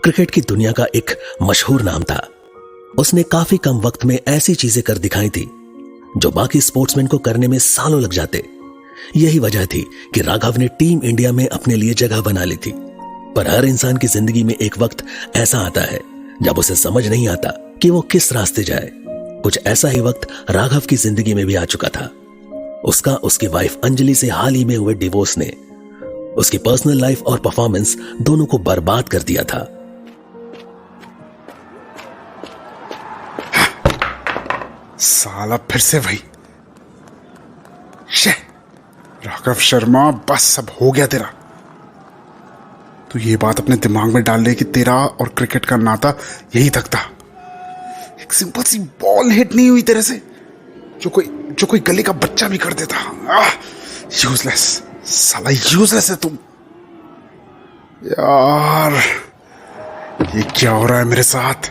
Cricket की दुनिया का एक मशहूर नाम था। उसने काफी कम वक्त में ऐसी चीजें कर दिखाई थी जो बाकी स्पोर्ट्समैन को करने में सालों लग जाते। यही वजह थी कि राघव ने टीम इंडिया में अपने लिए जगह बना ली थी। पर हर इंसान की जिंदगी में एक वक्त ऐसा आता है जब उसे समझ नहीं आता कि वो किस रास्ते जाए। कुछ ऐसा ही वक्त राघव की जिंदगी में भी आ चुका था। उसका उसकी वाइफ अंजलि से हाल ही में हुए डिवोर्स ने उसकी पर्सनल लाइफ और परफॉर्मेंस दोनों को बर्बाद कर दिया था। साला फिर से वही राघव शर्मा, बस अब हो गया तेरा। तू ये बात अपने दिमाग में डाल ले कि तेरा और क्रिकेट का नाता यही तक था। एक सिंपल सी बॉल हिट नहीं हुई तेरे से जो कोई गली का बच्चा भी कर देता। यूजलेस, साला यूजलेस है तुम। यार ये क्या हो रहा है मेरे साथ?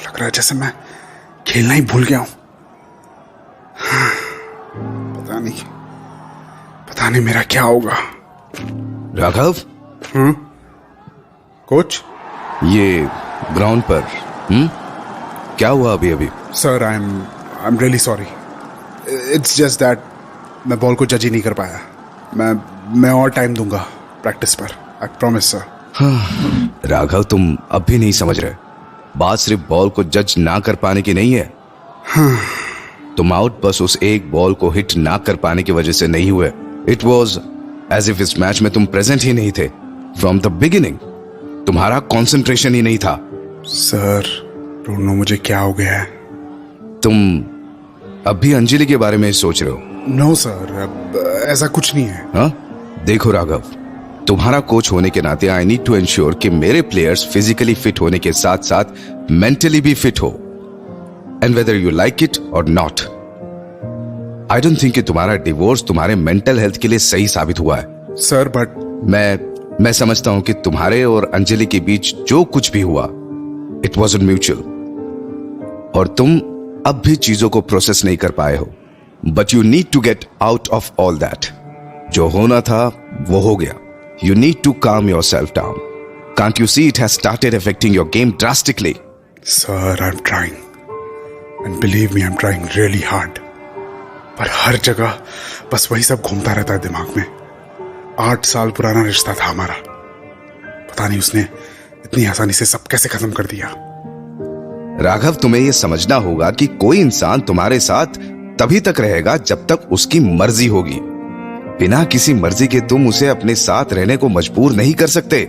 लग रहा है जैसे मैं खेलना ही भूल गया हूं। पता नहीं मेरा क्या होगा। राघव, कोच, ये ग्राउंड पर क्या हुआ अभी? Sir I am really sorry. It's just that मैं बॉल को जज ही नहीं कर पाया। मैं और टाइम दूंगा प्रैक्टिस पर, आई प्रॉमिस सर। राघव, तुम अब भी नहीं समझ रहे। बात सिर्फ बॉल को जज ना कर पाने की नहीं है। तुम आउट बस उस एक बॉल को हिट ना कर पाने की वजह से नहीं हुए। इट वॉज एज इफ इस मैच में तुम प्रेजेंट ही नहीं थे फ्रॉम द बिगिनिंग। तुम्हारा कंसंट्रेशन ही नहीं था। सर डोंट नो मुझे क्या हो गया है। तुम अब भी अंजलि के बारे में सोच रहे हो? नो सर, अब ऐसा कुछ नहीं है। हाँ? देखो राघव, तुम्हारा कोच होने के नाते आई नीड टू एंश्योर कि मेरे प्लेयर्स फिजिकली फिट होने के साथ साथ मेंटली भी फिट हो, and whether you like it और नॉट। आई डोंट थिंक कि तुम्हारा डिवोर्स तुम्हारे मेंटल हेल्थ के लिए सही साबित हुआ है। सर बट मैं समझता हूं कि तुम्हारे और अंजलि के बीच जो कुछ भी हुआ इट वॉजंट म्यूचुअल, और तुम अब भी चीजों को प्रोसेस नहीं कर पाए हो। But you need to get out of all that. जो होना था वो हो गया। You need to calm yourself down. Can't you see it has started affecting your game drastically? Sir, I'm trying. And believe me, I'm trying really hard. पर हर जगह बस वही सब घूमता रहता है दिमाग में। 8 साल पुराना रिश्ता था हमारा। पता नहीं उसने इतनी आसानी से सब कैसे खत्म कर दिया। राघव, तुम्हें यह समझना होगा कि कोई इंसान तुम्हारे साथ तभी तक रहेगा जब तक उसकी मर्जी होगी। बिना किसी मर्जी के तुम उसे अपने साथ रहने को मजबूर नहीं कर सकते।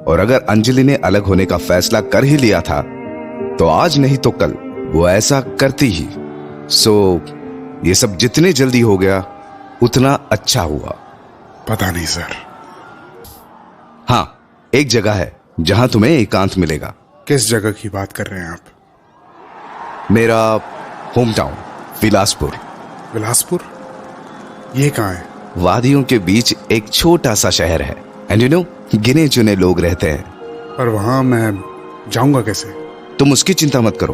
और अगर अंजलि ने अलग होने का फैसला कर ही लिया था तो आज नहीं तो कल वो ऐसा करती ही। सो ये सब जितने जल्दी हो गया उतना अच्छा हुआ। पता नहीं सर। हाँ, एक जगह है जहां तुम्हें एकांत मिलेगा। किस जगह की बात कर रहे हैं आप? मेरा होम टाउन बिलासपुर। बिलासपुर? ये कहाँ है? वादियों के बीच एक छोटा सा शहर है। एंड यू नो, गिने चुने लोग रहते हैं। पर वहां मैं जाऊंगा कैसे? तुम उसकी चिंता मत करो।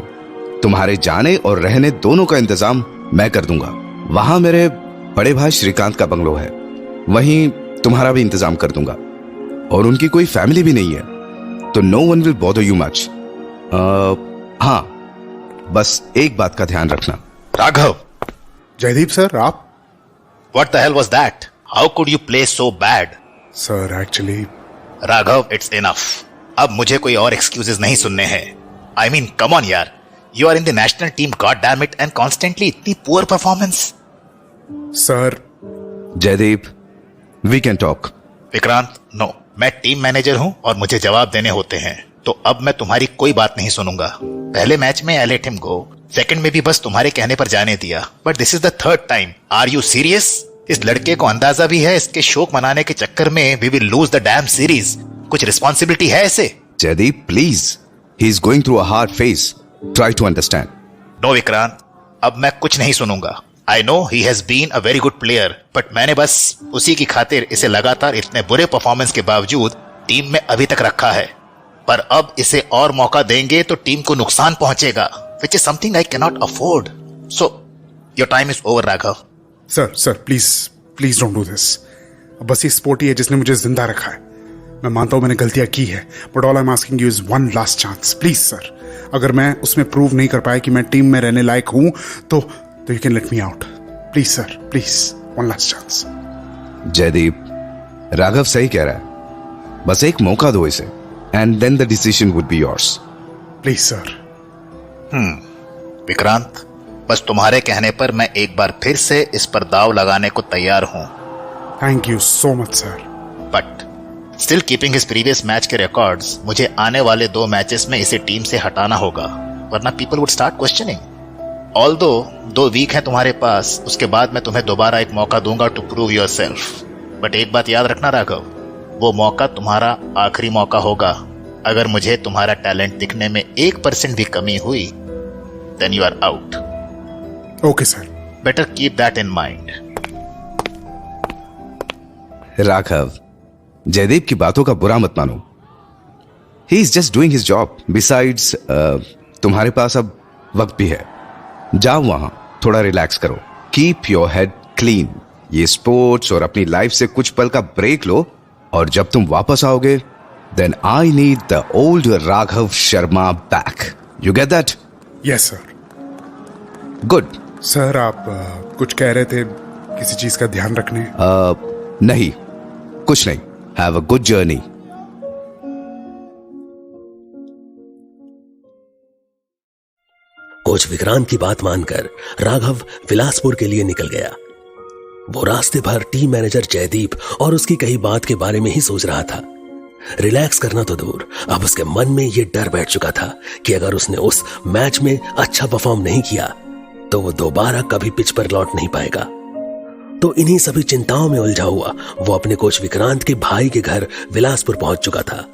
तुम्हारे जाने और रहने दोनों का इंतजाम मैं कर दूंगा। वहां मेरे बड़े भाई श्रीकांत का बंगलो है, वहीं तुम्हारा भी इंतजाम कर दूंगा। और उनकी कोई फैमिली भी नहीं है, तो no one will bother you much. हाँ, बस एक बात का ध्यान रखना। राघव! जयदीप सर, आप? What the hell was that? How could you play so bad? Sir, actually... Raghav, it's enough. अब मुझे कोई और excuses नहीं सुनने हैं। I mean, come on यार. You are in the national team, god damn it, and constantly इतनी poor performance. Sir... Jaideep, we can talk. Vikrant, no. मैं टीम मैनेजर हूं और मुझे जवाब देने होते हैं। तो अब मैं तुम्हारी कोई बात नहीं सुनूंगा। पहले मैच में I let him go. Second में भी बस तुम्हारे कहने पर जाने दिया। But this is the third time. Are you serious? इस लड़के को अंदाजा भी है इसके शौक मनाने के चक्कर में we will lose the damn series. कुछ रिस्पॉन्सिबिलिटी है इसे? Jaideep, please, he is going through a hard phase, try to understand. No Vikrant, अब मैं कुछ नहीं सुनूंगा। I know he has been a very good player, but मैंने बस उसी की खातिर इसे लगातार इतने बुरे परफॉर्मेंस के बावजूद टीम में अभी तक रखा है। पर अब इसे और मौका देंगे तो टीम को नुकसान पहुंचेगा, which is something I cannot afford. So, your time is over, Raghav. Sir, please don't do this. अब बस ये स्पोर्ट ही है जिसने मुझे जिंदा रखा है। मैं मानता हूं मैंने गलतियां की है, but all I am asking you is one last chance please sir. अगर मैं उसमें प्रूव नहीं कर पाया कि मैं टीम में रहने लायक हूं तो you can let me out please sir, please one last chance. Jaideep, Raghav सही कह रहा है, बस एक मौका दो इसे and then the decision would be yours. Please sir. Vikrant, बस तुम्हारे कहने पर मैं एक बार फिर से इस पर दाव लगाने को तैयार हूं। Thank you so much sir. But still keeping his previous match के रिकॉर्ड्स, मुझे आने वाले 2 मैचेस में इसे टीम से हटाना होगा, वरना people would start questioning. Although 2 week है तुम्हारे पास, उसके बाद मैं तुम्हें दोबारा एक मौका दूंगा टू प्रूव योरसेल्फ। बट एक बात याद रखना राघव, वो मौका तुम्हारा आखिरी मौका होगा। अगर मुझे तुम्हारा टैलेंट दिखने में 1% भी कमी हुई, then you are out. Okay sir. Better keep that in mind. Raghav, Jaideep की बातों का बुरा मत मानो, he is just doing his job. Besides तुम्हारे पास अब वक्त भी है, जाओ वहां थोड़ा रिलैक्स करो, कीप योर हेड क्लीन। ये स्पोर्ट्स और अपनी लाइफ से कुछ पल का ब्रेक लो, और जब तुम वापस आओगे then I need the old Raghav Sharma back. You get that? Yes sir. Good. Sir आप कुछ कह रहे थे, किसी चीज का ध्यान रखने? नहीं, कुछ नहीं। Have a good journey. Coach Vikrant की बात मानकर राघव बिलासपुर के लिए निकल गया। वो रास्ते भर टीम मैनेजर जयदीप और उसकी कही बात के बारे में ही सोच रहा था। रिलैक्स करना तो दूर, अब उसके मन में यह डर बैठ चुका था कि अगर उसने उस मैच में अच्छा परफॉर्म नहीं किया तो वो दोबारा कभी पिच पर लौट नहीं पाएगा। तो इन्हीं सभी चिंताओं में उलझा हुआ वो अपने कोच विक्रांत के भाई के घर बिलासपुर पहुंच चुका था।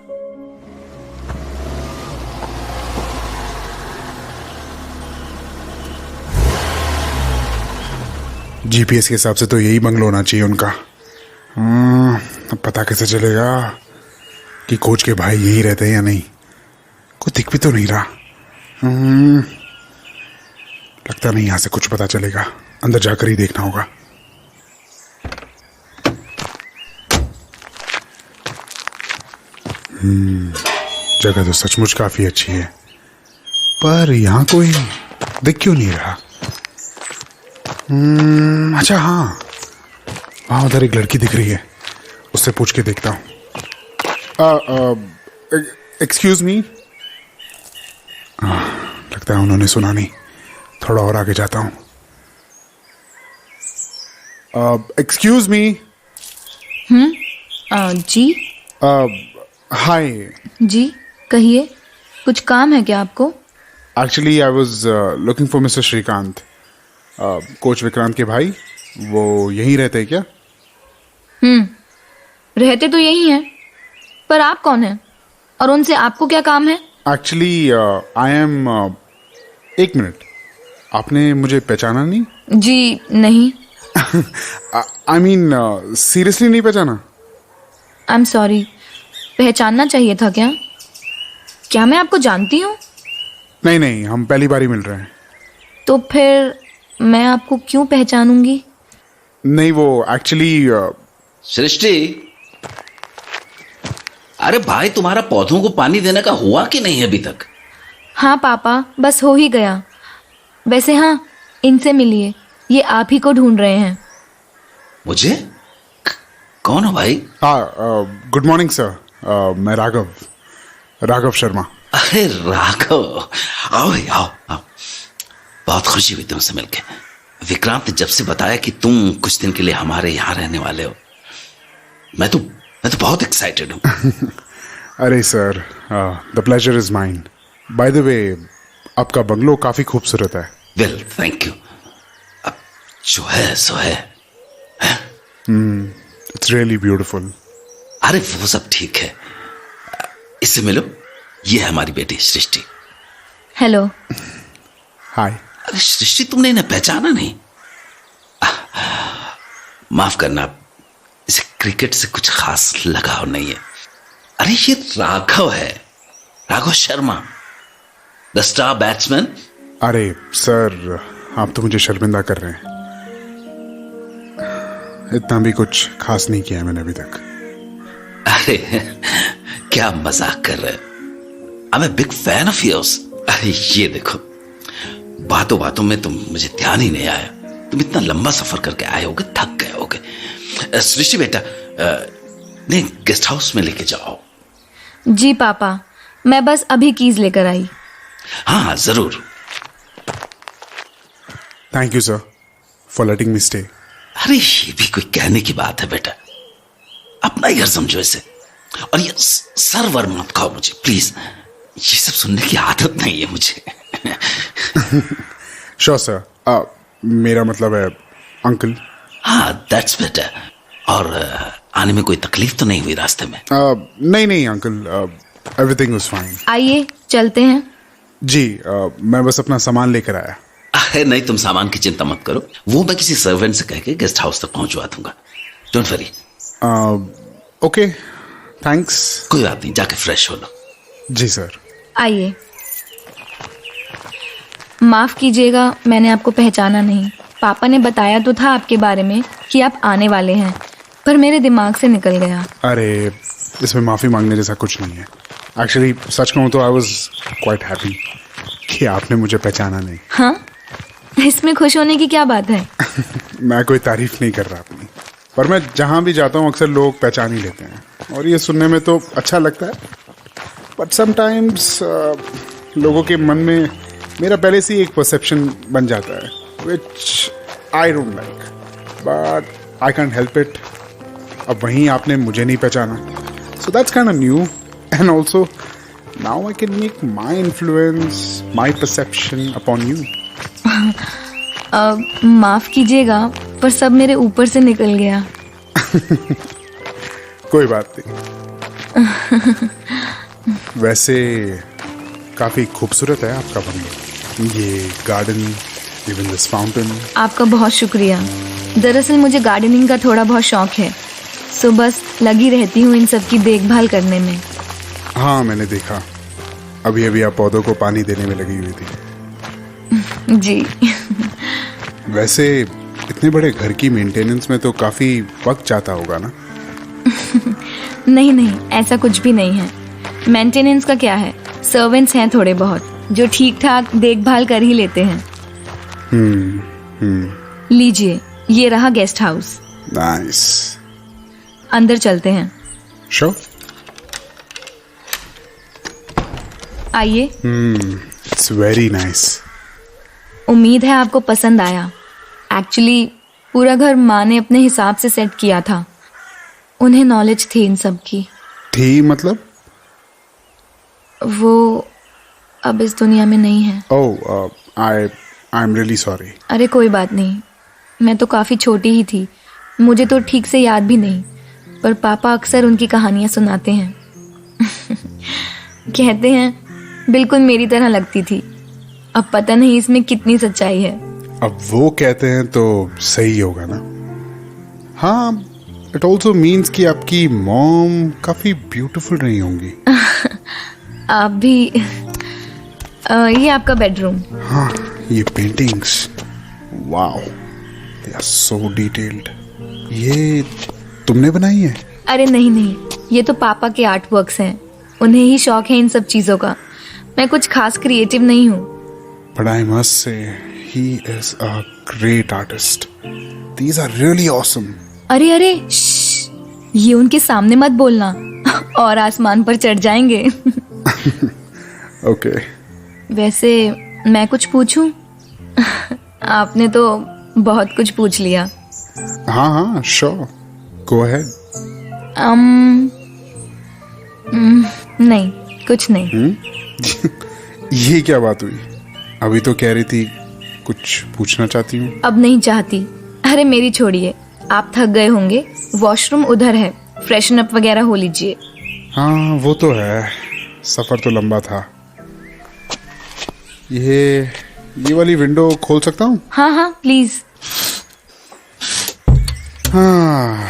जीपीएस के हिसाब से तो यही बंगलो होना चाहिए उनका। अब पता कैसे चलेगा कि कोच के भाई यही रहते हैं या नहीं? कोई दिख भी तो नहीं रहा। लगता नहीं यहां से कुछ पता चलेगा, अंदर जाकर ही देखना होगा। जगह तो सचमुच काफी अच्छी है, पर यहां कोई दिख क्यों नहीं रहा? अच्छा हाँ, वहां उधर एक लड़की दिख रही है, उससे पूछ के देखता हूँ। Excuse me. लगता है उन्होंने सुना नहीं, थोड़ा और आगे जाता हूँ। Excuse me. जी हाय। जी कहिए, कुछ काम है क्या आपको? Actually I was looking for mister Shrikant, coach Vikrant के भाई। वो यहीं रहते हैं क्या? रहते तो यही हैं, पर आप कौन हैं और उनसे आपको क्या काम है? एक्चुअली आई एम एक मिनट, आपने मुझे पहचाना नहीं? जी नहीं। आई मीन सीरियसली नहीं पहचाना? आई एम सॉरी, पहचानना चाहिए था क्या? क्या मैं आपको जानती हूँ? नहीं नहीं, हम पहली बार ही मिल रहे हैं। तो फिर मैं आपको क्यों पहचानूंगी? नहीं वो एक्चुअली सृष्टि, अरे भाई तुम्हारा पौधों को पानी देने का हुआ कि नहीं अभी तक? हाँ पापा, बस हो ही गया। वैसे हाँ, इनसे मिलिए, ये आप ही को ढूंढ रहे हैं। मुझे? कौन हो भाई? गुड मॉर्निंग सर, मैं राघव शर्मा। अरे राघव, आओ भाई आओ आओ। बहुत खुशी हुई तुमसे मिलके। विक्रांत ने जब से बताया कि तुम कुछ दिन के लिए हमारे यहाँ रहने वाले हो, मैं तो बहुत एक्साइटेड हूँ। अरे sir, the pleasure is mine. By the way, आपका बंगलो काफी खूबसूरत है। Well thank you. अब जो है सो है। It's really beautiful. अरे वो सब ठीक है, इससे मिलो, ये है हमारी बेटी सृष्टि। हेलो। हाय। अरे सृष्टि, तुमने इन्हें पहचाना नहीं? माफ करना, इसे क्रिकेट से कुछ खास लगाव नहीं है। अरे ये राघव है, Raghav Sharma, the star batsman. अरे सर, आप तो मुझे शर्मिंदा कर रहे हैं। इतना भी कुछ खास नहीं किया है मैंने अभी तक। अरे क्या मजाक कर रहे हो? I am big fan of yours. अरे ये देखो, बातों बातों में तुम मुझे ध्यान ही नहीं आया। तुम इतना लंबा सफर करके आए होगे, थक गए होगे। सृष्टि बेटा, नहीं गेस्ट हाउस में लेके जाओ। जी पापा, मैं बस अभी कीज लेकर आई। हाँ जरूर। Thank you sir for letting me stay. अरे ये भी कोई कहने की बात है बेटा, अपना ही घर समझो इसे। और ये सर वर मत खाओ मुझे प्लीज, ये सब सुनने की आदत नहीं है मुझे। श्योर सर, मेरा मतलब है अंकल। हाँ दैट्स बेटर। और आने में कोई तकलीफ तो नहीं हुई रास्ते में? नहीं अंकल, एवरीथिंग वाज फाइन। आइए चलते हैं। जी, मैं बस अपना सामान लेकर आया। अरे नहीं, तुम सामान की चिंता मत करो, वो मैं किसी सर्वेंट से कह के गेस्ट हाउस तक पहुंचवा दूंगा। Don't worry. Okay, thanks. कोई बात नहीं, जाके फ्रेश हो लो। जी सर। आइए। माफ कीजिएगा, मैंने आपको पहचाना नहीं। पापा ने बताया तो था आपके बारे में कि आप आने वाले हैं, पर मेरे दिमाग से निकल गया। अरे इसमें माफी मांगने जैसा कुछ नहीं है। एक्चुअली सच कहूँ तो आई वाज क्वाइट हैप्पी कि आपने मुझे पहचाना नहीं। हाँ, इसमें खुश होने की क्या बात है? मैं कोई तारीफ नहीं कर रहा अपनी, पर मैं जहाँ भी जाता हूँ अक्सर लोग पहचान ही लेते हैं, और ये सुनने में तो अच्छा लगता है। बट समटाइम्स लोगों के मन में मेरा पहले से ही एक परसेप्शन बन जाता है, विच I don't like, but I can't help it. अब वहीं आपने मुझे नहीं पहचाना, so that's kind of new, and also now I can make my influence, my perception upon you. माफ कीजिएगा, पर सब मेरे ऊपर से निकल गया। कोई बात नहीं। वैसे काफी खूबसूरत है आपका बंगला, ये गार्डन, इवन दिस फाउंटेन। आपका बहुत शुक्रिया। दरअसल मुझे गार्डनिंग का थोड़ा बहुत शौक है, सो बस लगी रहती हूँ इन सब की देखभाल करने में। हाँ मैंने देखा, अभी अभी आप पौधों को पानी देने में लगी हुई थी। जी। वैसे इतने बड़े घर की मेंटेनेंस में तो काफी वक्त जाता होगा ना? नहीं, ऐसा कुछ भी नहीं है। मेंटेनेंस का क्या है, सर्वेंट्स हैं थोड़े बहुत जो ठीक ठाक देखभाल कर ही लेते हैं। लीजिए, ये रहा गेस्ट हाउस। नाइस। अंदर चलते हैं। श्योर। आइए। It's very nice. उम्मीद है आपको पसंद आया। एक्चुअली पूरा घर माँ ने अपने हिसाब से सेट किया था, उन्हें नॉलेज थी इन सब की। थी मतलब? वो अब इस दुनिया में नहीं है। ओह, आई एम रियली सॉरी। अरे कोई बात नहीं, मैं तो काफ़ी छोटी ही थी, मुझे तो ठीक से याद भी नहीं, पर पापा अक्सर उनकी कहानियाँ सुनाते हैं। कहते हैं बिल्कुल मेरी तरह लगती थी। अब पता नहीं इसमें कितनी सच्चाई है। अब वो कहते हैं तो सही होगा ना? हाँ, इट ऑल्सो मीन्स कि आपकी मॉम काफी ब्यूटीफुल रही होंगी। आप भी। ये आपका बेडरूम। हाँ, ये paintings, wow, they are so detailed. ये तुमने बनाई है? अरे नहीं, ये तो पापा के आर्ट वर्क्स हैं, उन्हें ही शौक है इन सब चीज़ों का। मैं कुछ खास क्रिएटिव नहीं हूँ। But I must say, he is a great artist. These are really awesome. अरे श्श्श, ये उनके सामने मत बोलना और आसमान पर चढ़ जाएंगे। Okay. वैसे मैं कुछ पूछूं? आपने तो बहुत कुछ पूछ लिया। हाँ, sure. Go ahead. नहीं, कुछ नहीं। ये क्या बात हुई? अभी तो कह रही थी कुछ पूछना चाहती हूँ। अब नहीं चाहती। अरे मेरी छोड़िए, आप थक गए होंगे, वॉशरूम उधर है, फ्रेशन अप वगैरह हो लीजिए। हाँ वो तो है, सफर तो लंबा था। ये वाली विंडो खोल सकता हूँ? हाँ प्लीज। हाँ,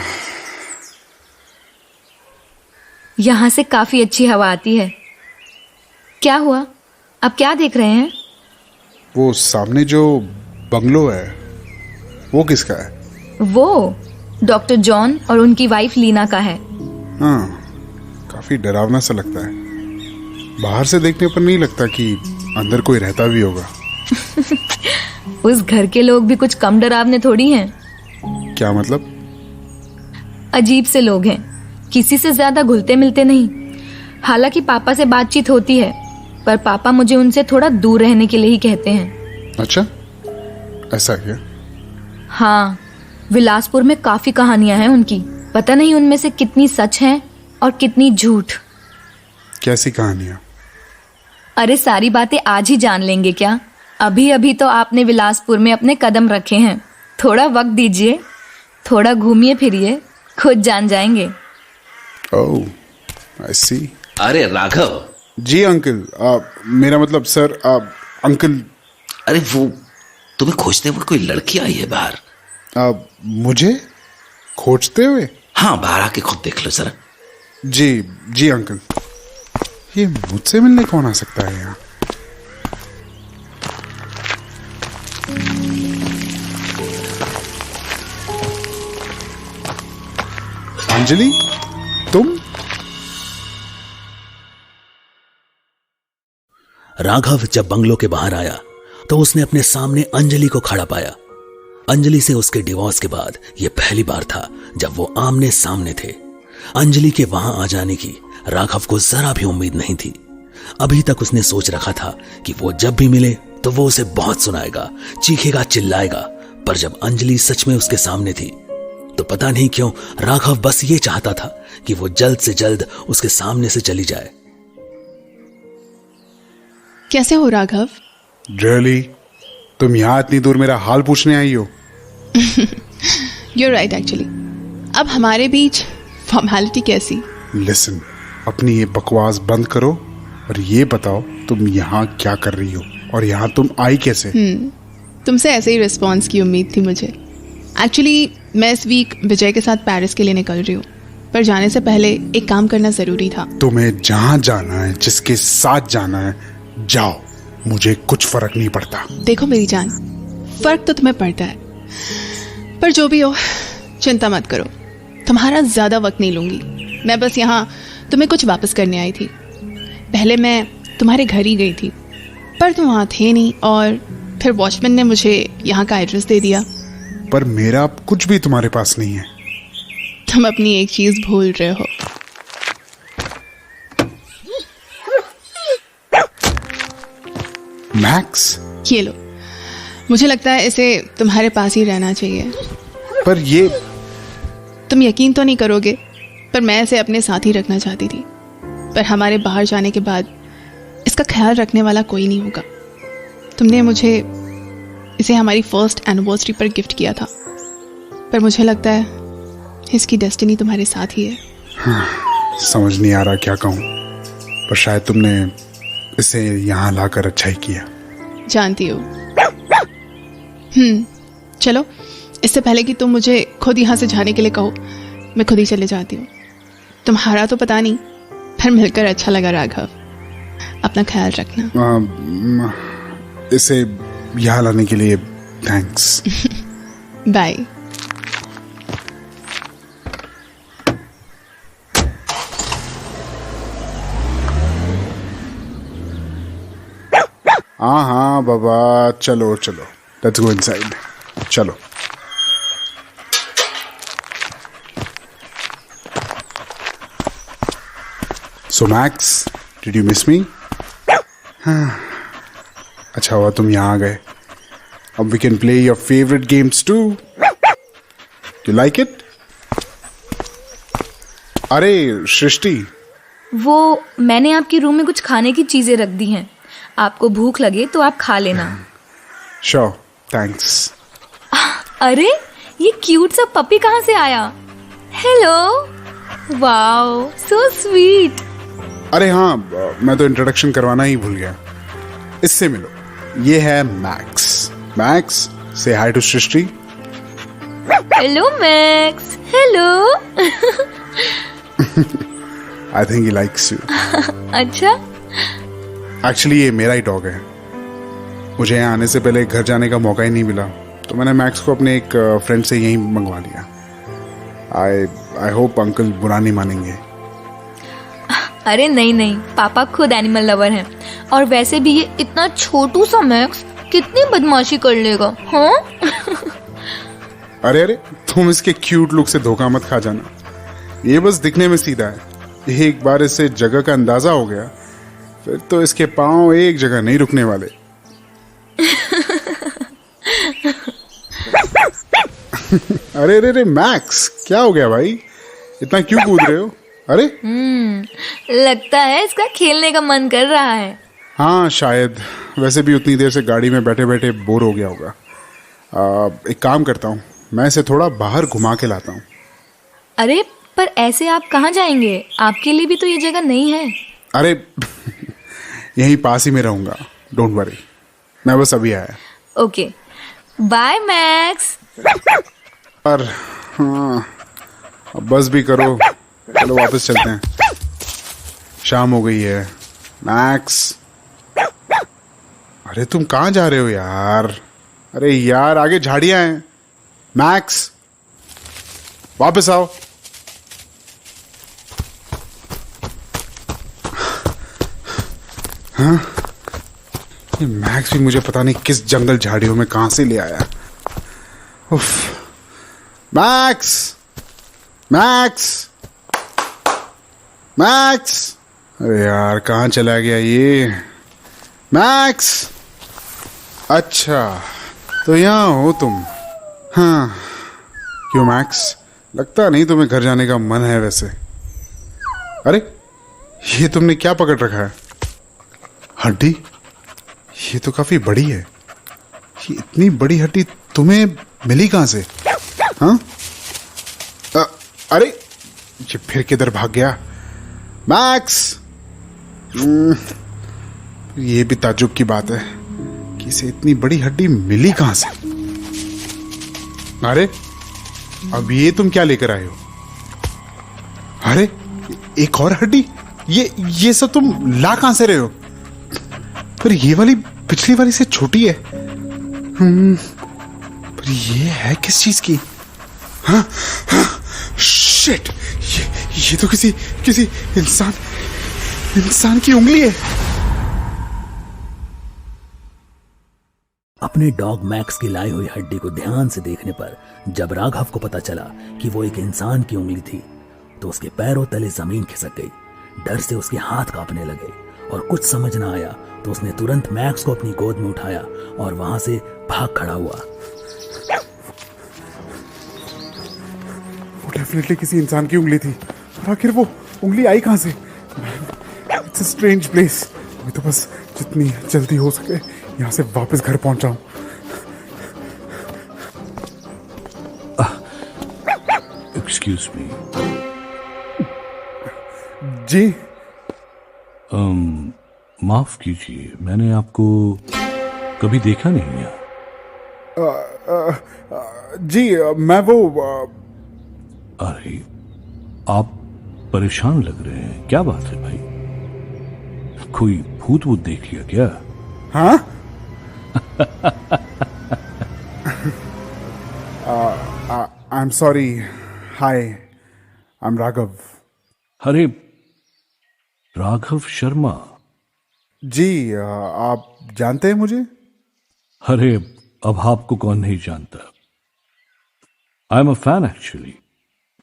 यहाँ से काफी अच्छी हवा आती है। क्या हुआ, आप क्या देख रहे हैं? वो सामने जो बंगलो है वो किसका है? वो डॉक्टर जॉन और उनकी वाइफ लीना का है। हाँ, काफी डरावना सा लगता है। बाहर से देखने पर नहीं लगता कि अंदर कोई रहता भी होगा। उस घर के लोग भी कुछ कम डरावने थोड़ी हैं। क्या मतलब? अजीब से लोग हैं, किसी से ज्यादा घुलते मिलते नहीं। हालांकि पापा से बातचीत होती है, पर पापा मुझे उनसे थोड़ा दूर रहने के लिए ही कहते हैं। अच्छा, ऐसा क्या? हाँ, विलासपुर में काफी कहानियां हैं उनकी। पता नहीं उनमें से कितनी सच हैं और कितनी झूठ। कैसी कहानियां? अरे सारी बातें आज ही जान लेंगे क्या? अभी अभी तो आपने विलासपुर में अपने कदम रखे हैं। थोड़ा वक्त दीजिए, थोड़ा घूमिए फिरिए, खुद जान जाएंगे। ओह, आई सी। अरे राघव। जी अंकल, मेरा मतलब सर, अंकल। अरे वो तुम्हें खोजते हुए कोई लड़की आई है बाहर। मुझे खोजते हुए? हाँ, बाहर आके खुद देख लो जरा। जी जी अंकल। ये मुझसे मिलने कौन आ सकता है यहाँ? अंजलि, तुम? राघव जब बंगलो के बाहर आया तो उसने अपने सामने अंजलि को खड़ा पाया। अंजलि से उसके डिवोर्स के बाद यह पहली बार था जब वो आमने सामने थे। अंजलि के वहां आ जाने की राघव को जरा भी उम्मीद नहीं थी। अभी तक उसने सोच रखा था कि वो जब भी मिले तो वो उसे बहुत सुनाएगा, चीखेगा, चिल्लाएगा। पर जब अंजलि सच में उसके सामने थी तो पता नहीं क्यों राघव बस ये चाहता था कि वो जल्द से जल्द उसके सामने से चली जाए। कैसे हो राघव? रियली? तुम यहाँ इतनी दूर मेरा हाल पूछने आई हो? You're right actually. अब हमारे बीच फॉर्मेलिटी कैसी? लिसन, अपनी ये बकवास बंद करो और ये बताओ तुम यहाँ क्या कर रही हो और यहाँ तुम आई कैसे? तुमसे ऐसे ही रिस्पॉन्स की उम्मीद थी मुझे। एक्चुअली मैं इस वीक विजय के साथ पेरिस के लिए निकल रही हूँ, पर जाने से पहले एक काम करना जरूरी था। तुम्हें जहाँ जाना है, जिसके साथ जाना है, जाओ, मुझे कुछ फर्क नहीं पड़ता। देखो मेरी जान, फर्क तो तुम्हें पड़ता है, पर जो भी हो चिंता मत करो, तुम्हारा ज्यादा वक्त नहीं लूंगी। मैं बस यहाँ तुम्हें कुछ वापस करने आई थी। पहले मैं तुम्हारे घर ही गई थी, पर तुम वहाँ थे नहीं, और फिर वॉचमैन ने मुझे यहाँ का एड्रेस दे दिया। पर मेरा अब कुछ भी तुम्हारे पास नहीं है। तुम अपनी एक चीज भूल रहे हो। मैक्स? ये लो, मुझे लगता है इसे तुम्हारे पास ही रहना चाहिए। पर ये... तुम यकीन तो नहीं करोगे, पर मैं इसे अपने साथ ही रखना चाहती थी। पर हमारे बाहर जाने के बाद इसका ख्याल रखने वाला कोई नहीं होगा। तुमने मुझे इसे हमारी फर्स्ट एनिवर्सरी पर गिफ्ट किया था, पर मुझे लगता है इसकी डेस्टिनी तुम्हारे साथ ही है। समझ नहीं आ रहा क्या कहूँ, पर शायद तुमने इसे यहाँ लाकर अच्छा ही किया। जानती हो। चलो, इससे पहले कि तुम मुझे खुद यहाँ से जाने के लिए कहो, मैं खुद ही चले जाती हूँ। तुम्हारा तो पता नहीं, पर मिलकर अच्छा लगा राघव। अपना ख्याल रखना। इसे यहाँ लाने के लिए थैंक्स। बाय। हाँ बाबा, चलो चलो, लेट्स गो इनसाइड। चलो। So Max, did you miss me? अच्छा हुआ तुम यहाँ आ गए। अब we can play your favourite games too. You like it? अरे सृष्टि, वो मैंने आपके रूम में कुछ खाने की चीजें रख दी हैं। आपको भूख लगे तो आप खा लेना। Sure, thanks. अरे ये क्यूट सा पपी कहाँ से आया? Hello, wow, so sweet. अरे हाँ, मैं तो इंट्रोडक्शन करवाना ही भूल गया। इससे मिलो, ये है Max. Max, say hi to Srishti. Hello Max. Hello. I think he likes you. अच्छा, एक्चुअली ये मेरा ही डॉग है। मुझे यहाँ आने से पहले घर जाने का मौका ही नहीं मिला, तो मैंने मैक्स को अपने एक फ्रेंड से यहीं मंगवा लिया। आई होप अंकल बुरा नहीं मानेंगे। अरे नहीं नहीं, पापा खुद एनिमल लवर हैं। और वैसे भी ये इतना छोटू सा मैक्स कितनी बदमाशी कर लेगा, हाँ? अरे अरे, तुम इसके क्यूट लुक से धोखा मत खा जाना। ये बस दिखने में सीधा है, एक बार इसे जगह का अंदाजा हो गया फिर तो इसके पांव एक जगह नहीं रुकने वाले। अरे अरे अरे मैक्स, क्या हो गया भाई, इतना क्यों कूद रहे हो? अरे लगता है इसका खेलने का मन कर रहा है। हाँ शायद, वैसे भी उतनी देर से गाड़ी में बैठे बैठे बोर हो गया होगा। एक काम करता हूँ, मैं इसे थोड़ा बाहर घुमा के लाता हूँ। अरे पर ऐसे आप कहाँ जाएंगे? आपके लिए भी तो ये जगह नहीं है। अरे यहीं पास ही में रहूंगा, डोंट वरी, मैं बस अभी आया। Okay, bye Max. पर हाँ, अब बस भी करो, चलो वापस चलते हैं, शाम हो गई है। मैक्स, अरे तुम कहाँ जा रहे हो यार? अरे यार आगे झाड़ियां हैं। मैक्स वापस आओ। हाँ, ये मैक्स भी मुझे पता नहीं किस जंगल झाड़ियों में कहां से ले आया। उफ, मैक्स, मैक्स, मैक्स, अरे यार कहाँ चला गया ये? मैक्स, अच्छा तो यहाँ हो तुम? हाँ, क्यों मैक्स, लगता नहीं तुम्हें घर जाने का मन है वैसे। अरे ये तुमने क्या पकड़ रखा है? हड्डी? ये तो काफी बड़ी है। ये इतनी बड़ी हड्डी तुम्हें मिली कहां से? हाँ? अरे ये फिर किधर भाग गया? मैक्स, ये भी ताज्जुब की बात है कि इसे इतनी बड़ी हड्डी मिली कहां से? अरे अब ये तुम क्या लेकर आए हो? अरे एक और हड्डी? ये सब तुम ला कहां से रहे हो? पर ये वाली पिछली वाली से छोटी है। पर ये है किस चीज की? हाँ, हाँ, शिट, ये तो किसी इंसान की उंगली है। अपने डॉग मैक्स की लाई हुई हड्डी को ध्यान से देखने पर जब राघव को पता चला कि वो एक इंसान की उंगली थी, तो उसके पैरों तले जमीन खिसक गई। डर से उसके हाथ कांपने लगे और कुछ समझ ना आया तो उसने तुरंत मैक्स को अपनी गोद में उठाया और वहां से भाग खड़ा हुआ। वो डेफिनेटली किसी इंसान की उंगली थी, और आखिर वो उंगली आई कहां से? It's a strange place. मैं तो बस जितनी जल्दी हो सके यहाँ से वापस घर पहुंचाऊं। Excuse me. जी माफ कीजिए, मैंने आपको कभी देखा नहीं है। जी मैं वो अरे आप परेशान लग रहे हैं, क्या बात है भाई? कोई भूत वूत देख लिया क्या? हाँ? I am sorry. Hi, I am Raghav. अरे राघव शर्मा? जी आप जानते हैं मुझे? अरे अब आपको कौन नहीं जानता। I am a fan actually.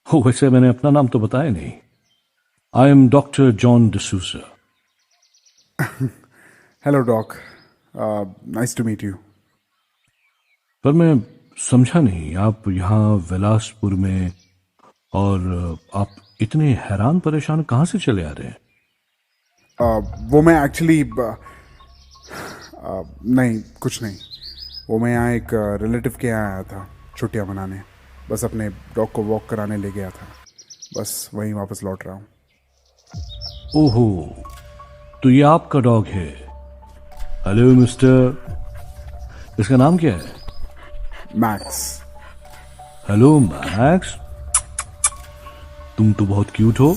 हो वैसे मैंने अपना नाम तो बताया नहीं। I am doctor John D'Souza. Hello doc, nice to meet you. पर मैं समझा नहीं, आप यहाँ विलासपुर में, और आप इतने हैरान परेशान कहाँ से चले आ रहे हैं? वो मैं एक्चुअली नहीं, कुछ नहीं। वो मैं यहाँ एक रिलेटिव के यहाँ आया था छुट्टियाँ मनाने। बस अपने डॉग को वॉक कराने ले गया था, बस वहीं वापस लौट रहा हूँ। ओहो, तो ये आपका डॉग है? हेलो मिस्टर, इसका नाम क्या है? मैक्स। हेलो मैक्स, तुम तो बहुत क्यूट हो।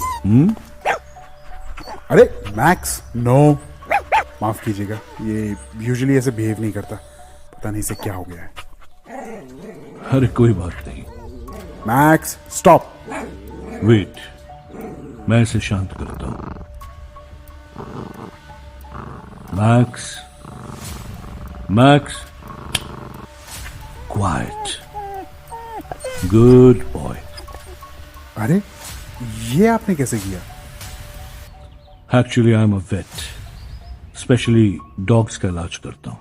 अरे मैक्स, नो, माफ कीजिएगा, ये यूजुअली ऐसे बिहेव नहीं करता, पता नहीं इसे क्या हो गया है। अरे कोई बात नहीं। Max stop. वेट, मैं इसे शांत करता हूं। Max, Max, quiet, good boy. अरे ये आपने कैसे किया? Actually I am a vet, specially dogs का इलाज करता हूं।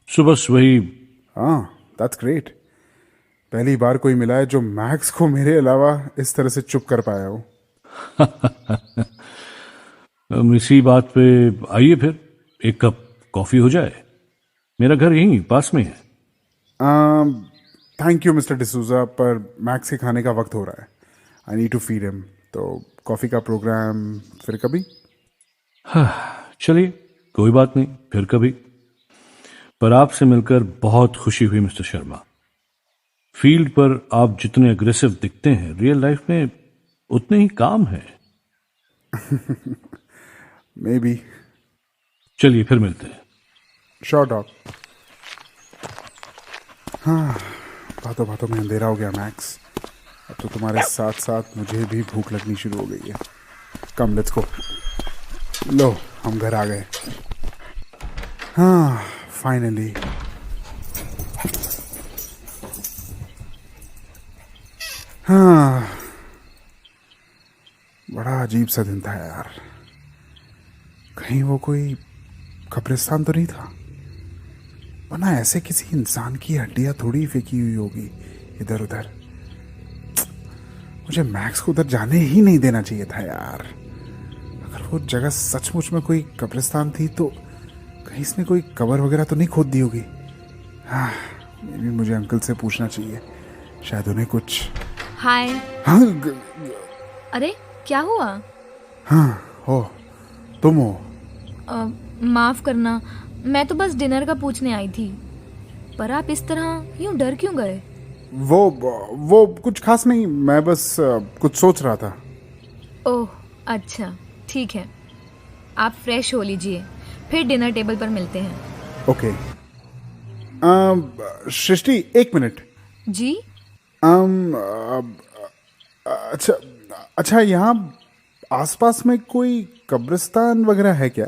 सुबह वही हाँ, दैट्स ग्रेट। पहली बार कोई मिला है जो मैक्स को मेरे अलावा इस तरह से चुप कर पाया हो। इसी बात पे आइए फिर एक कप कॉफी हो जाए। मेरा घर यहीं पास में है। थैंक यू मिस्टर डिसूजा, पर मैक्स के खाने का वक्त हो रहा है। I need to feed him. तो कॉफी का प्रोग्राम फिर कभी? चलिए, कोई बात नहीं, फिर कभी। पर आपसे मिलकर बहुत खुशी हुई मिस्टर शर्मा। फील्ड पर आप जितने अग्रेसिव दिखते हैं, रियल लाइफ में उतने ही काम है। May be. चलिए फिर मिलते हैं। Sure dog. हाँ, बातों बातों में अंधेरा हो गया मैक्स। अब तो तुम्हारे साथ साथ मुझे भी भूख लगनी शुरू हो गई है। Come let's go. लो, हम घर आ गए। हाँ, फाइनली। हाँ, बड़ा अजीब सा दिन था यार। कहीं वो कोई कब्रिस्तान तो नहीं था? वरना ऐसे किसी इंसान की हड्डियां थोड़ी फेंकी हुई होगी इधर उधर। मुझे मैक्स को उधर जाने ही नहीं देना चाहिए था यार। अगर वो जगह सचमुच में कोई कब्रिस्तान थी तो कहीं इसने कोई कब्र वगैरह तो नहीं खोद दी होगी। हाँ, ये भी मुझे अंकल से पूछना चाहिए, शायद उन्हें कुछ। हाय। हाँ, अरे क्या हुआ? हाँ, हो तुम हो? माफ करना, मैं तो बस डिनर का पूछने आई थी। पर आप इस तरह यूं डर क्यों गए? वो कुछ खास नहीं, मैं बस कुछ सोच रहा था। ओह अच्छा, ठीक है। आप फ्रेश हो लीजिए, फिर डिनर टेबल पर मिलते हैं। ओके। सृष्टि, एक मिनट। जी? अच्छा अच्छा, यहाँ आसपास में कोई कब्रिस्तान वगैरह है क्या?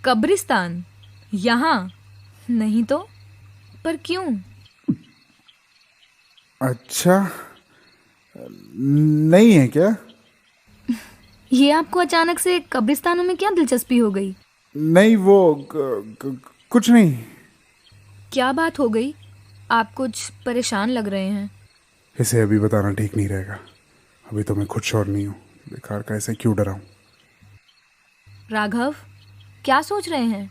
कब्रिस्तान? यहाँ नहीं तो। पर क्यों? अच्छा, नहीं है क्या? ये आपको अचानक से कब्रिस्तानों में क्या दिलचस्पी हो गई? नहीं, वो कुछ नहीं। क्या बात हो गई? आप कुछ परेशान लग रहे हैं। इसे अभी बताना ठीक नहीं रहेगा। अभी तो मैं खुद श्योर नहीं हूँ। बेकार का ऐसे क्यों डराऊं? राघव, क्या सोच रहे हैं?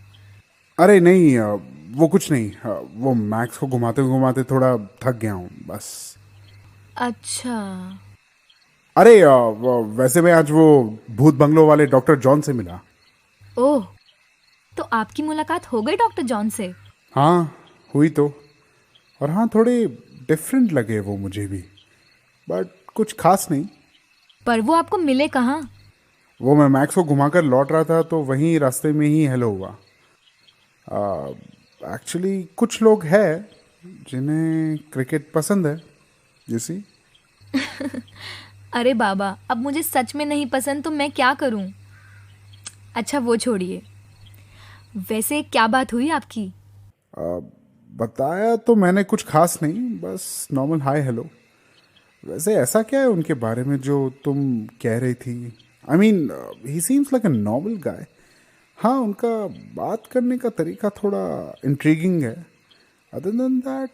अरे नहीं, वो कुछ नहीं। वो मैक्स को घुमाते घुमाते थोड़ा थक गया हूँ बस। अच्छा। अरे वैसे मैं आज वो भूत बंगलो वाले डॉक्टर जॉन से मिला। ओह, तो आपकी मुलाकात हो गई डॉक्टर जॉन से? हाँ, हुई तो। और हाँ, थोड़े डिफरेंट लगे वो मुझे भी, बट कुछ खास नहीं। पर वो आपको मिले कहाँ? वो मैं मैक्स को घुमाकर लौट रहा था तो वहीं रास्ते में ही हेलो हुआ। एक्चुअली कुछ लोग हैं जिन्हें क्रिकेट पसंद है, यू सी। अरे बाबा, अब मुझे सच में नहीं पसंद तो मैं क्या करूं? अच्छा वो छोड़िए, वैसे क्या बात हुई आपकी? बताया तो मैंने कुछ खास नहीं, बस नॉर्मल हाय हेलो। वैसे ऐसा क्या है उनके बारे में जो तुम कह रही थी? I mean, he seems like a normal guy. हाँ, उनका बात करने का तरीका थोड़ा इंट्रीगिंग है। Other than that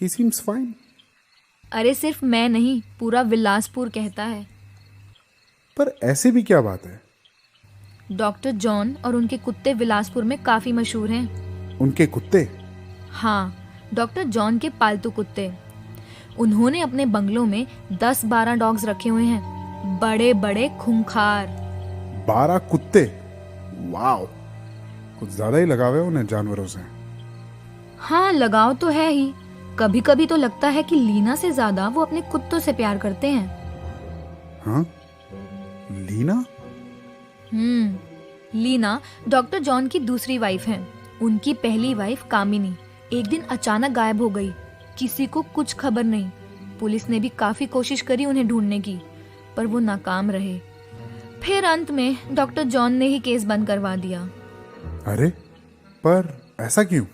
he seems fine. अरे सिर्फ मैं नहीं, पूरा विलासपुर कहता है। पर ऐसी भी क्या बात है? डॉक्टर जॉन और उनके कुत्ते विलासपुर में काफी मशहूर हैं। उनके कुत्ते? हाँ, डॉक्टर जॉन के पालतू कुत्ते। उन्होंने अपने बंगलों में 10-12 डॉग्स रखे हुए हैं, बड़े बड़े खूंखार। 12 कुत्ते? वाओ, कुछ ज्यादा ही लगाव है उन्हें जानवरों से। हाँ, लगाव तो है ही। कभी कभी तो लगता है कि लीना से ज्यादा वो अपने कुत्तों से प्यार करते हैं। हाँ, लीना? लीना डॉक्टर जॉन की दूसरी वाइफ हैं। उनकी पहली वाइफ कामिनी एक दिन अचानक गायब हो गई। किसी को कुछ खबर नहीं। पुलिस ने भी काफी कोशिश करी उन्हें ढूंढने की, पर वो नाकाम रहे। फिर अंत में डॉक्टर जॉन ने ही केस बंद करवा दिया। अरे पर ऐसा क्यों?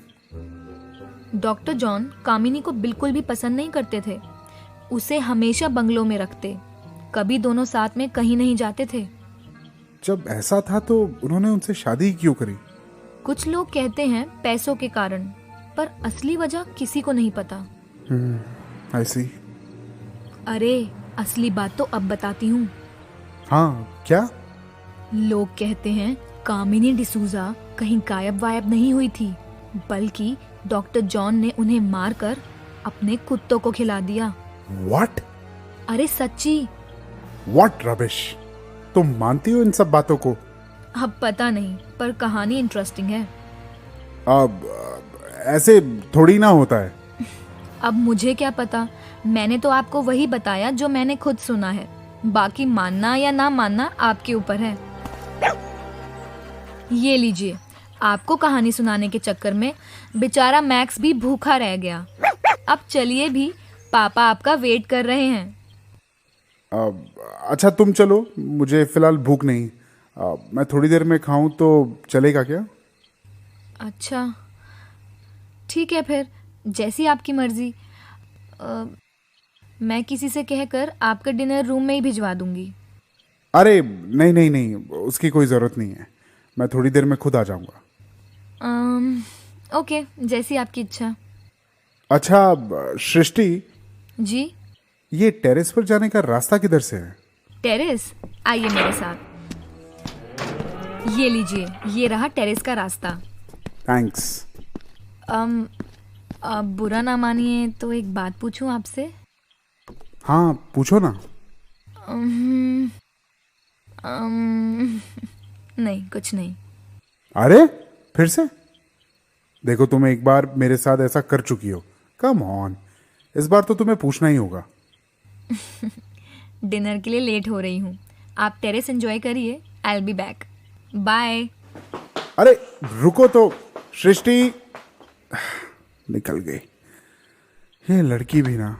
डॉक्टर जॉन कामिनी को बिल्कुल भी पसंद नहीं करते थे। उसे हमेशा बंगलों में रखते, कभी दोनों साथ में कहीं नहीं जाते थे। जब ऐसा था तो उन्होंने उनसे शादी क्यों करी? कुछ लोग कहते हैं पैसों के कारण, पर असली वजह किसी को नहीं पता। I see। अरे असली बात तो अब बताती हूँ। हाँ क्या? लोग कहते हैं कामिनी डिसूजा कहीं गायब वायब नहीं हुई थी, बल्कि डॉक्टर जॉन ने उन्हें मारकर अपने कुत्तों को खिला दिया। What? अरे सच्ची। What rubbish? तुम मानती हो इन सब बातों को? अब पता नहीं, पर कहानी इंटरेस्टिंग है। अब ऐसे थोड़ी ना होता है। अब मुझे क्या पता, मैंने तो आपको वही बताया जो मैंने खुद सुना है। बाकी मानना या ना मानना आपके ऊपर है। ये लीजिए, आपको कहानी सुनाने के चक्कर में बेचारा मैक्स भी भूखा रह गया। अब चलिए भी, पापा आपका वेट कर रहे हैं। अच्छा तुम चलो, मुझे फिलहाल भूख नहीं। मैं थोड़ी देर में खाऊं तो चलेगा क्या? अच्छा ठीक है, फिर जैसी आपकी मर्जी। मैं किसी से कहकर आपका डिनर रूम में ही भिजवा दूंगी। अरे नहीं नहीं नहीं, उसकी कोई ज़रूरत नहीं है। मैं थोड़ी देर में खुद आ जाऊंगा। ओके, जैसी आपकी इच्छा। अच्छा सृष्टि, जी? ये टेरेस पर जाने का रास्ता किधर से है? टेरेस? आइए मेरे साथ। ये लीजिए, ये रहा टेरेस का रास्ता। थैंक्स। अब बुरा ना मानिए तो एक बात पूछूं आपसे? हाँ पूछो ना। नहीं, कुछ नहीं। अरे फिर से? देखो तुम एक बार मेरे साथ ऐसा कर चुकी हो। कम ऑन, इस बार तो तुम्हें पूछना ही होगा। डिनर के लिए लेट हो रही हूँ, आप टेरेस एंजॉय करिए। I will be back. Bye. अरे रुको तो सृष्टि, निकल गई ये लड़की भी ना।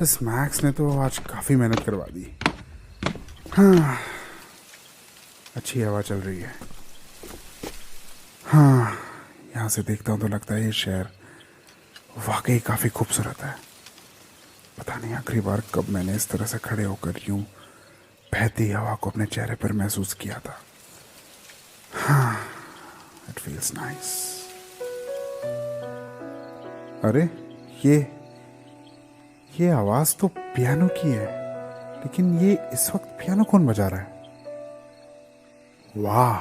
इस मैक्स ने तो आज काफी मेहनत करवा दी। हाँ अच्छी हवा चल रही है। हाँ यहाँ से देखता हूँ तो लगता है ये शहर वाकई काफी खूबसूरत है। पता नहीं आखिरी बार कब मैंने इस तरह से खड़े होकर यूं बहती हवा को अपने चेहरे पर महसूस किया था। हाँ इट फील्स नाइस। अरे ये आवाज तो पियानो की है, लेकिन ये इस वक्त पियानो कौन बजा रहा है? वाह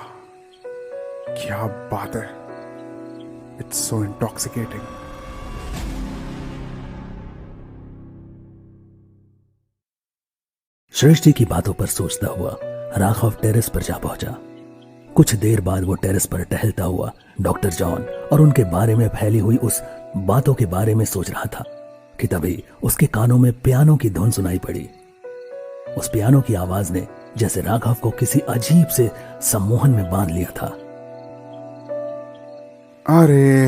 क्या बात है, इट्स सो इंटॉक्सिकेटिंग। सृष्टि की बातों पर सोचता हुआ राघव टेरेस पर जा पहुंचा। कुछ देर बाद वो टेरेस पर टहलता हुआ डॉक्टर जॉन और उनके बारे में फैली हुई उस बातों के बारे में सोच रहा था कि तभी उसके कानों में पियानो की धुन सुनाई पड़ी। उस पियानो की आवाज ने जैसे राघव को किसी अजीब से सम्मोहन में बांध लिया था। अरे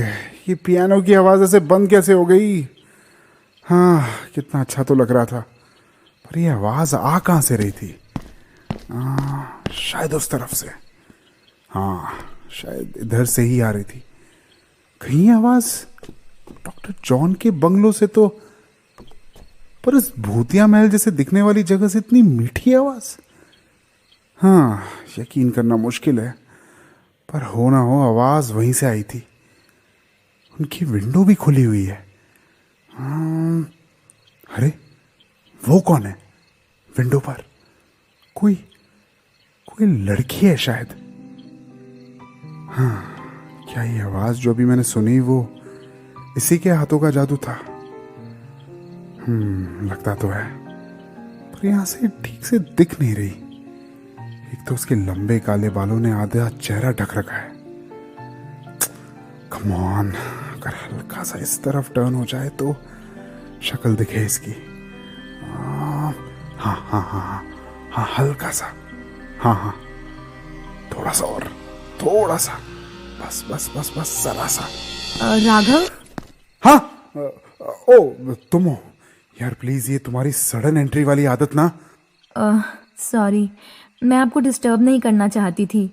ये पियानो की आवाज ऐसे बंद कैसे हो गई? हाँ कितना अच्छा तो लग रहा था, पर ये आवाज आ कहां से रही थी? शायद उस तरफ से। हाँ शायद इधर से ही आ रही थी। कहीं आवाज डॉक्टर जॉन के बंगलों से तो, पर इस भूतिया महल जैसे दिखने वाली जगह से इतनी मीठी आवाज। हाँ यकीन करना मुश्किल है, पर हो ना हो आवाज वहीं से आई थी। उनकी विंडो भी खुली हुई है। अरे वो कौन है विंडो पर? कोई लड़की है शायद। हाँ क्या ये आवाज जो अभी मैंने सुनी वो इसी के हाथों का जादू था? लगता तो है, पर यहां से ठीक से दिख नहीं रही। एक तो उसके लंबे काले बालों ने आधा चेहरा ढक रखा है। कम ऑन, अगर हल्का सा इस तरफ टर्न हो जाए तो शक्ल दिखे इसकी। हाँ हाँ हाँ हाँ हाँ हल्का सा, हाँ हाँ थोड़ा सा और, थोड़ा सा, बस बस बस बस जरा सा। राघव? हाँ ओ तुम हो यार, प्लीज ये तुम्हारी सडन एंट्री वाली आदत ना। सॉरी, मैं आपको डिस्टर्ब नहीं करना चाहती थी।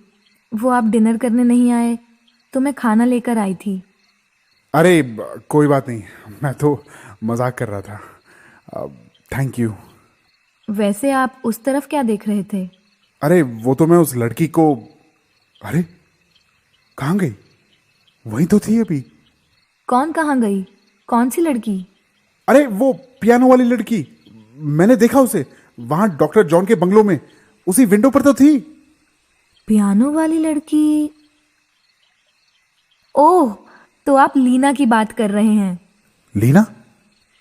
वो आप डिनर करने नहीं आए तो मैं खाना लेकर आई थी। अरे कोई बात नहीं, मैं तो मजाक कर रहा था। Thank you. वैसे आप उस तरफ क्या देख रहे थे? अरे वो तो मैं उस लड़की को। अरे कहाँ गई? वहीं तो थी अभी। कौन कहाँ गई? कौन सी लड़की? अरे वो पियानो वाली लड़की, मैंने देखा उसे वहां डॉक्टर जॉन के बंगलो में, उसी विंडो पर तो थी। पियानो वाली लड़की? ओह, तो आप लीना की बात कर रहे हैं। लीना?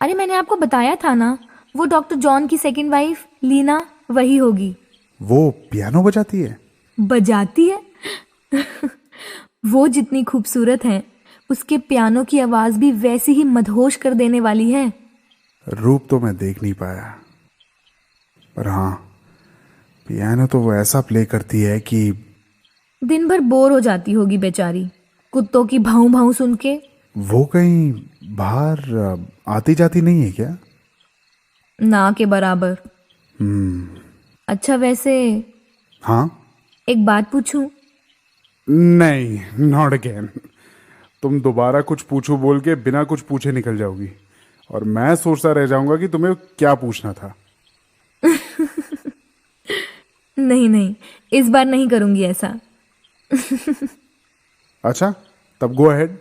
अरे मैंने आपको बताया था ना, वो डॉक्टर जॉन की सेकंड वाइफ लीना, वही होगी। वो पियानो बजाती है? बजाती है? वो जितनी खूबसूरत है, उसके पियानो की आवाज भी वैसी ही मदहोश कर देने वाली है। रूप तो मैं देख नहीं पाया, पर हाँ, पियानो तो वो ऐसा प्ले करती है कि दिन भर बोर हो जाती होगी बेचारी, कुत्तों की भाऊ भाऊ सुन के। वो कहीं बाहर आती जाती नहीं है क्या? ना के बराबर। अच्छा वैसे हाँ? एक बात पूछूं? नहीं, नॉट अगेन। तुम दोबारा कुछ पूछो बोल के बिना कुछ पूछे निकल जाओगी, और मैं सोचता रह जाऊंगा कि तुम्हें क्या पूछना था। नहीं नहीं, इस बार नहीं करूंगी ऐसा। अच्छा, तब गो अहेड।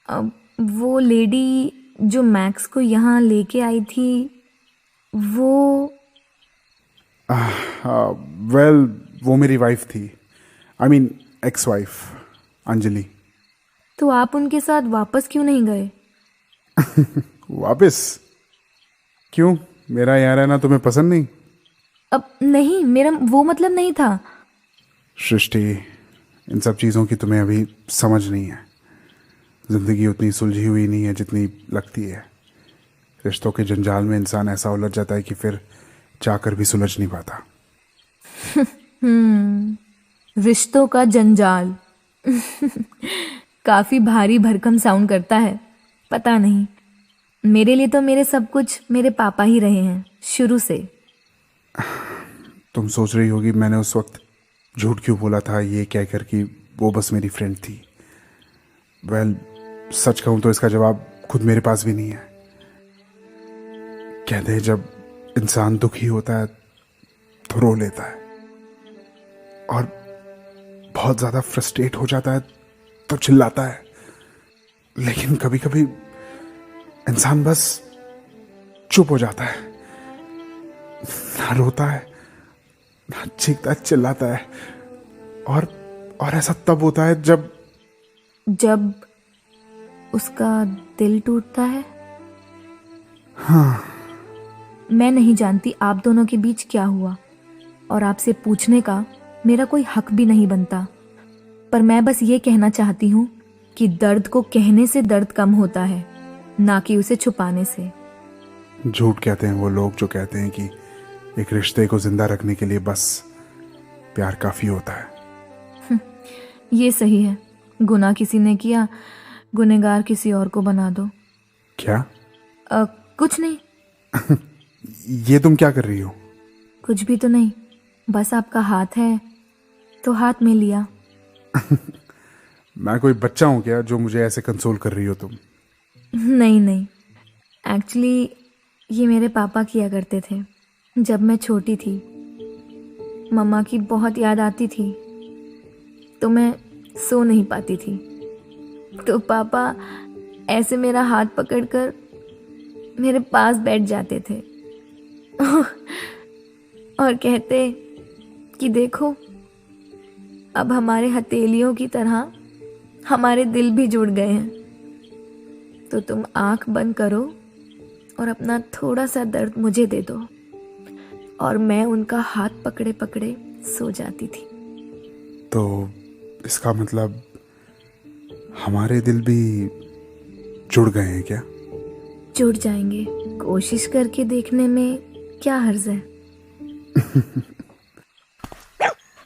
अब वो लेडी जो मैक्स को यहाँ लेके आई थी, वो वेल, वो मेरी वाइफ थी। I mean ex wife, Anjali. तो आप उनके साथ वापस क्यों नहीं गए? वापस क्यों? मेरा यहाँ रहना तुम्हें पसंद नहीं? अब नहीं, मेरा वो मतलब नहीं था। सृष्टि, इन सब चीज़ों की तुम्हें अभी समझ नहीं है। जिंदगी उतनी सुलझी हुई नहीं है जितनी लगती है। रिश्तों के जंजाल में इंसान ऐसा उलझ जाता है कि फिर चाहकर भी सुलझ नहीं पाता। रिश्तों का जंजाल। काफी भारी भरकम साउंड करता है। पता नहीं, मेरे लिए तो मेरे सब कुछ मेरे पापा ही रहे हैं शुरू से। तुम सोच रही होगी मैंने उस वक्त झूठ क्यों बोला था, ये कहकर कि वो बस मेरी फ्रेंड थी। वेल, सच कहूं तो इसका जवाब खुद मेरे पास भी नहीं है। कहते हैं जब इंसान दुखी होता है तो रो लेता है, और बहुत ज्यादा फ्रस्ट्रेट हो जाता है तो चिल्लाता है। लेकिन कभी कभी इंसान बस चुप हो जाता है, ना रोता है, ना चीखता है, चिल्लाता है। और ऐसा तब होता है जब उसका दिल टूटता है। हाँ। मैं नहीं जानती आप दोनों के बीच क्या हुआ, और आपसे पूछने का मेरा कोई हक भी नहीं बनता। पर मैं बस ये कहना चाहती हूँ कि दर्द को कहने से दर्द कम होता है, ना कि उसे छुपाने से। झूठ कहते हैं वो लोग जो कहते हैं कि एक रिश्ते को जिंदा रखने के लिए बस प्यार काफी होता है। ये सही है, गुनाह किसी ने किया, गुनहगार किसी और को बना दो। क्या? कुछ नहीं। ये तुम क्या कर रही हो? कुछ भी तो नहीं, बस आपका हाथ है तो हाथ में लिया। मैं कोई बच्चा हूं क्या जो मुझे ऐसे कंसोल कर रही हो तुम? नहीं नहीं, एक्चुअली ये मेरे पापा किया करते थे जब मैं छोटी थी। मम्मा की बहुत याद आती थी तो मैं सो नहीं पाती थी, तो पापा ऐसे मेरा हाथ पकड़कर मेरे पास बैठ जाते थे और कहते कि देखो, अब हमारे हथेलियों की तरह हमारे दिल भी जुड़ गए हैं, तो तुम आंख बंद करो और अपना थोड़ा सा दर्द मुझे दे दो। और मैं उनका हाथ पकड़े पकड़े सो जाती थी। तो इसका मतलब हमारे दिल भी जुड़ गए हैं क्या? जुड़ जाएंगे, कोशिश करके देखने में क्या हर्ज है।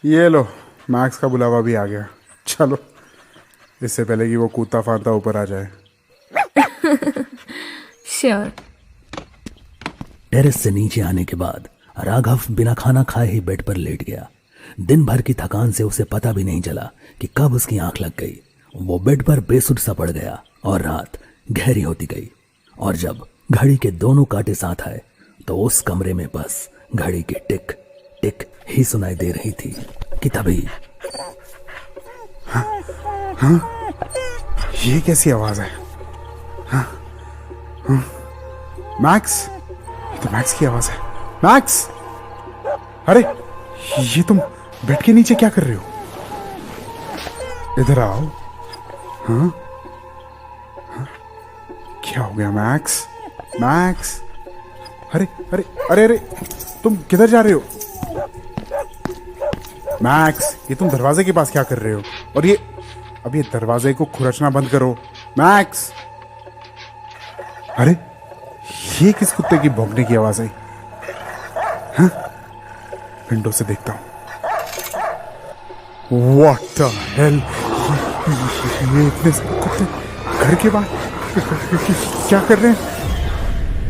ये लो, मैक्स का बुलावा भी आ गया। चलो, इससे पहले कि वो कूदता फांदता ऊपर आ जाए। श्योर। टेरेस से नीचे आने के बाद राघव बिना खाना खाए ही बेड पर लेट गया। दिन भर की थकान से उसे पता भी नहीं चला कि कब उसकी आंख लग गई। वो बेड पर बेसुध सा पड़ गया और रात गहरी होती गई। और जब घड़ी के दोनों कांटे साथ आए तो उस कमरे में बस घड़ी की टिक टिक ही सुनाई दे रही थी कि तभी ये कैसी आवाज है? मैक्स, ये तो मैक्स की आवाज है। मैक्स, अरे ये तुम बेड के नीचे क्या कर रहे हो? इधर आओ। हाँ, क्या हो गया मैक्स? मैक्स, अरे अरे अरे अरे, तुम किधर जा रहे हो? मैक्स, ये तुम दरवाजे के पास क्या कर रहे हो? और ये अब ये दरवाजे को खुरचना बंद करो। मैक्स, अरे ये किस कुत्ते की भौंकने की आवाज आई? हाँ? विंडो से देखता हूं। What the hell? ये इतने कुत्ते घर के बाहर क्या कर रहे हैं?